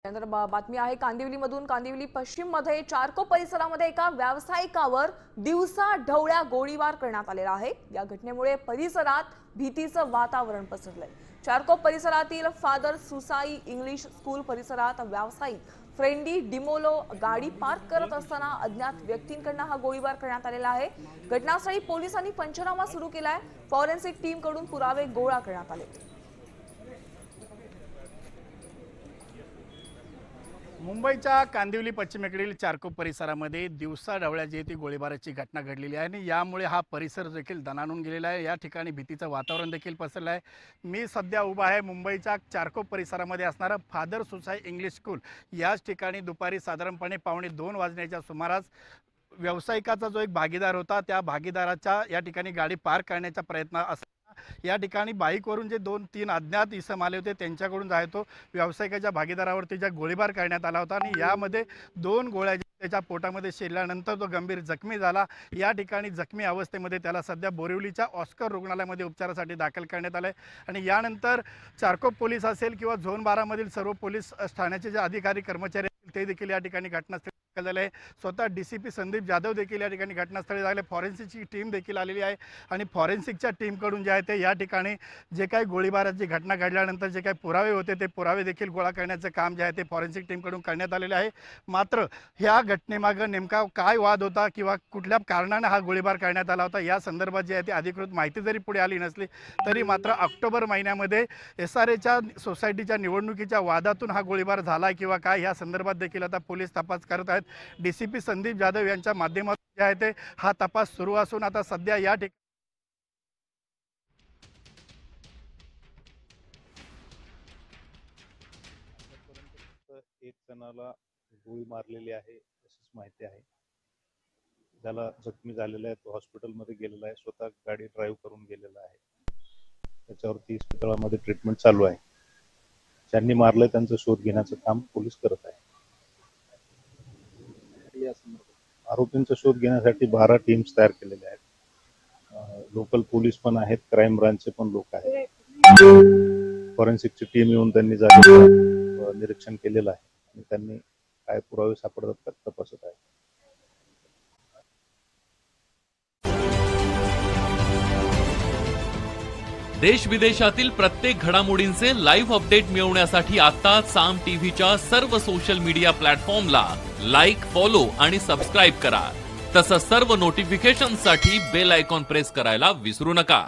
त्यानंतर बातमी आहे कांदिवलीमधून। कांदिवली पश्चिम मध्ये चारकोप परिसरामध्ये एका व्यावसायिकावर दिवसा ढवळ्या गोळीबार करण्यात आलेला आहे। या घटनेमुळे परिसरात भीतीचं वातावरण पसरलंय। चारकोप परिसरातील फादर सुसाई इंग्लिश स्कूल परिसरात व्यावसायिक फ्रेंडी डिमोलो गाडी पार्क करत असताना अज्ञात व्यक्तींकडून हा गोळीबार करण्यात आलेला आहे। घटनास्थळी पोलिसांनी पंचनामा सुरू केलाय। फॉरेन्सिक टीम कडून पुरावे गोळा करण्यात आले। मुंबईच्या कांदिवली पश्चिमेकडील चारकोप परिसरामध्ये दिवसा ढवळ्या ती गोळीबाराची घटना घडलेली आहे आणि यामुळे हा परिसर देखील दणाणून गेलेला आहे। या ठिकाणी भीतीचं वातावरण देखील पसरलं आहे। मी सध्या उभा आहे मुंबईच्या चारकोप परिसरामध्ये असणारा फादर सुसाई इंग्लिश स्कूल। याच ठिकाणी दुपारी साधारणपणे 1:15 वाजण्याच्या सुमारास व्यावसायिकाचा जो एक भागीदार होता, त्या भागीदाराच्या या ठिकाणी गाडी पार्क करण्याचा प्रयत्न या ठिकाणी बाईकवरून जे 2-3 अज्ञात इसम आले होते त्यांच्याकडून जो आहे तो व्यावसायिकाच्या भागीदारावरती ज्या गोळीबार करण्यात आला होता आणि यामध्ये 2 गोळ्या त्याच्या पोटामध्ये शिरल्यानंतर तो गंभीर जखमी झाला। या ठिकाणी जखमी अवस्थेमध्ये त्याला सध्या बोरिवलीच्या ऑस्कर रुग्णालयामध्ये उपचारासाठी दाखल करण्यात आले आणि यानंतर चारकोप पोलीस असेल किंवा झोन 12 मधील सर्व पोलीस ठाण्याचे जे अधिकारी कर्मचारी ते देखील या ठिकाणी घटनास्थळी दाखल झाले आहे। स्वतः डीसीपी संदीप जाधव देखील या ठिकाणी घटनास्थळी झाले। फॉरेन्सिकची टीम देखील आलेली आहे आणि फॉरेन्सिकच्या टीमकडून जे आहे ते या ठिकाणी जे काही गोळीबाराची घटना घडल्यानंतर जे काही पुरावे होते ते पुरावे देखील गोळा करण्याचं काम जे आहे ते फॉरेन्सिक टीमकडून करण्यात आलेले आहे। मात्र ह्या घटनेमागे नेमका काय वाद होता किंवा कुठल्या कारणाने हा गोळीबार करण्यात आला होता या संदर्भात जे आहे ते अधिकृत माहिती जरी पुढे आली नसली तरी मात्र ऑक्टोबर महिन्यामध्ये SRAच्या सोसायटीच्या निवडणुकीच्या वादातून हा गोळीबार झाला किंवा काय या संदर्भात देखील आता पोलीस तपास करत आहेत। डीसीपी संदीप जाधव यांच्या माध्यमातून जे आहे ते हा तपास सुरू असून आता सध्या या ठिकाणी एक जणाला गोळी मारलेली आहे अशीच माहिती आहे। ज्याला जखमी झालेला आहे तो हॉस्पिटलमध्ये गेलेला आहे, स्वतः गाडी ड्राईव्ह करून गेलेला आहे। त्याच्यावरती हॉस्पिटलमध्ये ट्रीटमेंट चालू आहे। ज्यांनी मारलंय त्यांचा शोध घेण्याचं काम पोलीस करत आहे। आरोपींचा शोध घेण्यासाठी 12 टीम्स तयार केलेल्या आहेत। लोकल पोलीस पण आहेत, क्राईम ब्रांचचे पण लोक आहेत। फॉरेन्सिकची टीम येऊन त्यांनी जागेचं निरीक्षण केलेलं आहे आणि त्यांनी काय पुरावे सापडतात तपासत आहे। देश विदेशातील प्रत्येक घडामोडींचे लाईव्ह अपडेट मिळवण्यासाठी आता साम टीव्हीच्या सर्व सोशल मीडिया प्लॅटफॉर्मला लाईक, फॉलो आणि सबस्क्राईब करा। तसंच सर्व नोटिफिकेशनसाठी बेल आयकॉन प्रेस करायला विसरू नका।